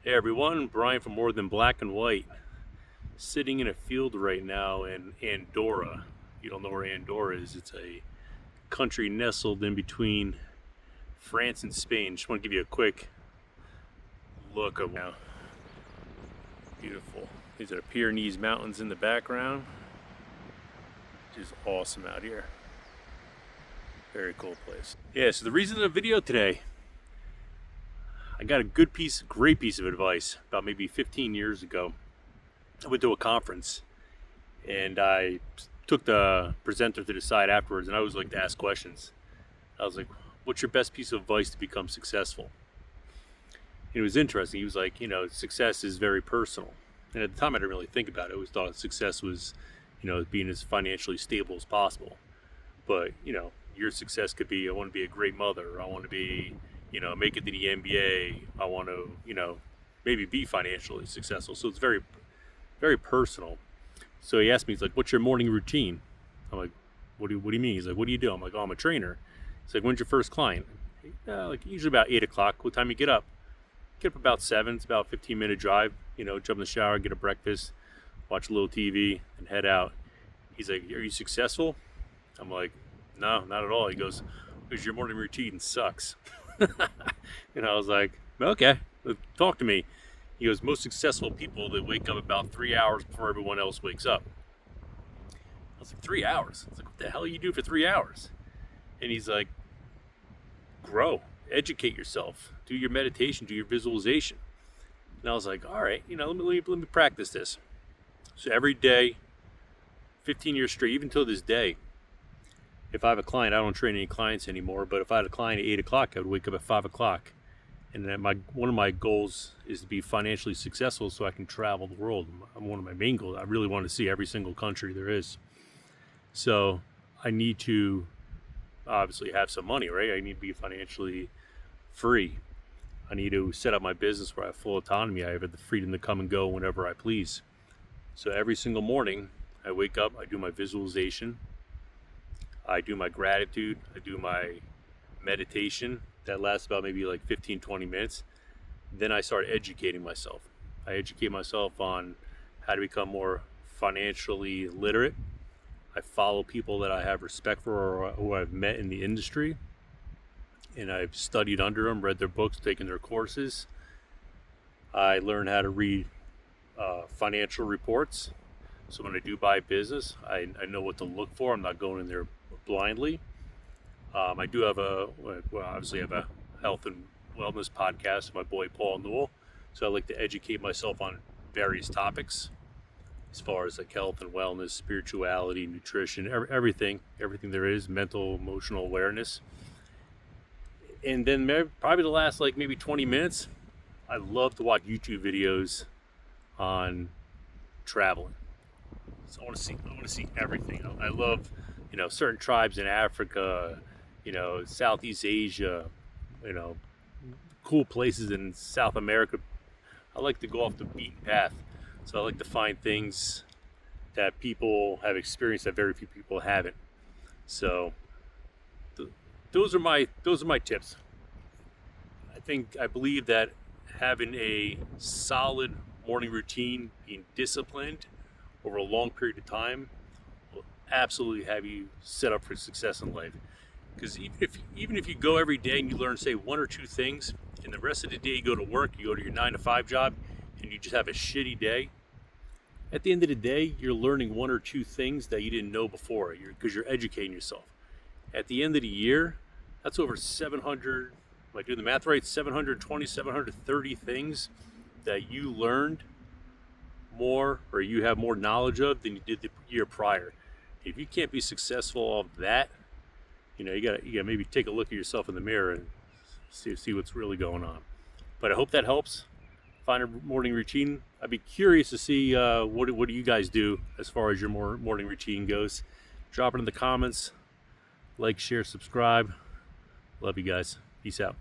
Hey everyone, Brian from More Than Black and White. Sitting in a field right now in Andorra. You don't know where Andorra is. It's a country nestled in between France and Spain. Just want to give you a quick look of now. Beautiful. These are the Pyrenees Mountains in the background. Which is awesome out here. Very cool place. Yeah, so the reason of the video today, I got a great piece of advice about maybe 15 years ago. I went to a conference and I took the presenter to the side afterwards, and I always like to ask questions. I was like, what's your best piece of advice to become successful? And it was interesting. He was like, success is very personal. And at the time I didn't really think about it. I always thought success was, being as financially stable as possible. But, your success could be, I want to be a great mother. I want to be, make it to the NBA. I want to, maybe be financially successful. So it's very, very personal. So he asked me, he's like, what's your morning routine? I'm like, what do you mean? He's like, what do you do? I'm like, oh, I'm a trainer. He's like, when's your first client? Like usually about 8 o'clock. What time you get up? Get up about 7. It's about a 15-minute drive. Jump in the shower, get a breakfast, watch a little TV, and head out. He's like, are you successful? I'm like, no, not at all. He goes, because your morning routine sucks. And I was like, okay, talk to me. He goes, most successful people, they wake up about 3 hours before everyone else wakes up. I was like, 3 hours? I was like, what the hell do you do for 3 hours? And he's like, grow, educate yourself, do your meditation, do your visualization. And I was like, all right, let me practice this. So every day, 15 years straight, even till this day, if I have a client, I don't train any clients anymore, but if I had a client at 8 o'clock, I would wake up at 5 o'clock. And then one of my goals is to be financially successful so I can travel the world. One of my main goals. I really want to see every single country there is. So I need to obviously have some money, right? I need to be financially free. I need to set up my business where I have full autonomy. I have the freedom to come and go whenever I please. So every single morning, I wake up, I do my visualization, I do my gratitude, I do my meditation. That lasts about maybe like 15, 20 minutes. Then I start educating myself. I educate myself on how to become more financially literate. I follow people that I have respect for or who I've met in the industry. And I've studied under them, read their books, taken their courses. I learn how to read financial reports. So when I do buy business, I know what to look for. I'm not going in there blindly. I do have obviously have a health and wellness podcast with my boy Paul Newell. So I like to educate myself on various topics as far as like health and wellness, spirituality, nutrition, everything there is, mental, emotional awareness. And then probably the last like maybe 20 minutes, I love to watch YouTube videos on traveling. So I want to see everything. I love, certain tribes in Africa, Southeast Asia, cool places in South America. I like to go off the beaten path. So I like to find things that people have experienced that very few people haven't. So those are my tips. I believe that having a solid morning routine, being disciplined over a long period of time, will absolutely have you set up for success in life. Because even if you go every day and you learn, say, 1 or 2 things, and the rest of the day you go to work, you go to your 9 to 5 job, and you just have a shitty day, at the end of the day, you're learning 1 or 2 things that you didn't know before, because you're educating yourself. At the end of the year, that's over 700, am I doing the math right? 720, 730 things that you learned more, or you have more knowledge of than you did the year prior. If you can't be successful of that, you gotta maybe take a look at yourself in the mirror and see what's really going on. But I hope that helps. Find a morning routine. I'd be curious to see what do you guys do as far as your morning routine goes. Drop it in the comments. Like, share, subscribe. Love you guys. Peace out.